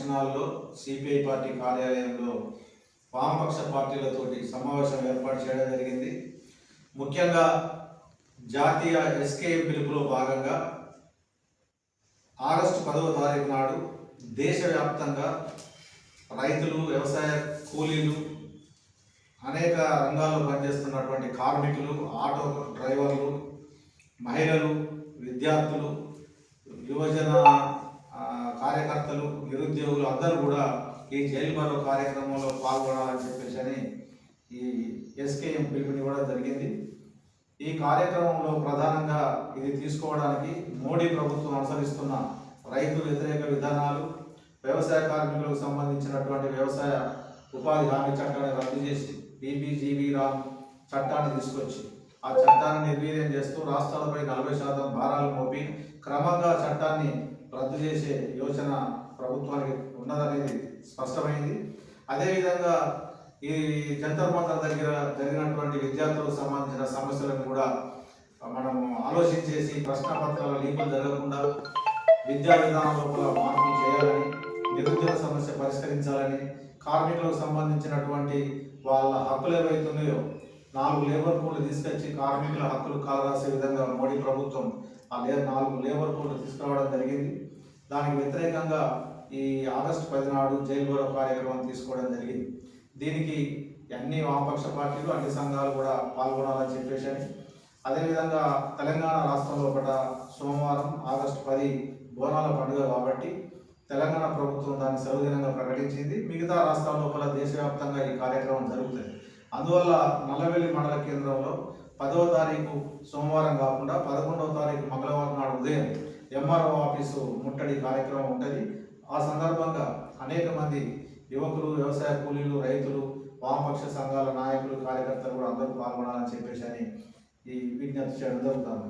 Function హాల్లో CPI party కార్యాలయంలో వామపక్ష పార్టీలతోటి సమావేశం ఏర్పాటు చేయడం జరిగింది. ముఖ్యంగా జాతీయ ఎస్కేఎం పిలుపులో భాగంగా ఆగస్టు 10వ తారీఖు నాడు దేశవ్యాప్తంగా రైతులు, వ్యవసాయ కూలీలు, అనేక రంగాల్లో పనిచేస్తున్నటువంటి కార్మికులు, ఆటో డ్రైవర్లు, మహిళలు, విద్యార్థులు, యువజన కార్యకర్తలు, నిరుద్యోగులు అందరూ కూడా ఈ జైలు భరో కార్యక్రమంలో పాల్గొనాలని చెప్పేసి ఈ ఎస్కేఎం పిలుపునివ్వడం జరిగింది. ఈ కార్యక్రమంలో ప్రధానంగా ఇది తీసుకోవడానికి మోడీ ప్రభుత్వం అనుసరిస్తున్న రైతు వ్యతిరేక విధానాలు, వ్యవసాయ కార్మికులకు సంబంధించినటువంటి వ్యవసాయ ఉపాధి హామీ చట్టాన్ని రద్దు చేసి బీబీజీవీ రామ్ చట్టాన్ని తీసుకొచ్చి ఆ చట్టాన్ని నిర్వీర్యం చేస్తూ రాష్ట్రాలపై 40% భారాలు మోపి క్రమంగా చట్టాన్ని రద్దు చేసే యోచన ప్రభుత్వానికి ఉన్నదనేది స్పష్టమైంది. అదేవిధంగా ఈ జంతర్ మంతర్ దగ్గర జరిగినటువంటి విద్యార్థులకు సంబంధించిన సమస్యలను కూడా మనం ఆలోచించేసి ప్రశ్నపత్రాల లీకులు జరగకుండా విద్యా విధానం లోపల మార్పులు చేయాలని, నిరుద్యోగ సమస్య పరిష్కరించాలని, కార్మికులకు సంబంధించినటువంటి వాళ్ళ హక్కులు ఏవైతున్నాయో 4 లేబర్ కోడ్లు తీసుకొచ్చి కార్మికుల హక్కులు కాలరాసే విధంగా మోడీ ప్రభుత్వం 4 లేబర్ కోడ్లు తీసుకురావడం జరిగింది. దానికి వ్యతిరేకంగా ఈ ఆగస్టు 10 నాడు జైలు భరో కార్యక్రమం తీసుకోవడం జరిగింది. దీనికి అన్ని వామపక్ష పార్టీలు, అన్ని సంఘాలు కూడా పాల్గొనాలని చెప్పేసి, అదేవిధంగా తెలంగాణ రాష్ట్రం లోపల సోమవారం ఆగస్టు 10 బోనాల పండుగ కాబట్టి తెలంగాణ ప్రభుత్వం దాన్ని సెలవు దినంగా ప్రకటించింది. మిగతా రాష్ట్రాల లోపల దేశవ్యాప్తంగా ఈ కార్యక్రమం జరుగుతుంది. అందువల్ల నల్లవెల్లి మండల కేంద్రంలో 10వ తారీఖు సోమవారం కాకుండా 11వ తారీఖు మంగళవారం నాడు ఉదయం ఎంఆర్ఓ ఆఫీసు ముట్టడి కార్యక్రమం ఉంటుంది. ఆ సందర్భంగా అనేక మంది యువకులు, వ్యవసాయ కూలీలు, రైతులు, వామపక్ష సంఘాల నాయకులు, కార్యకర్తలు కూడా అందరూ పాల్గొనాలని చెప్పేసి ఈ విజ్ఞప్తి చేయడం జరుగుతుంది.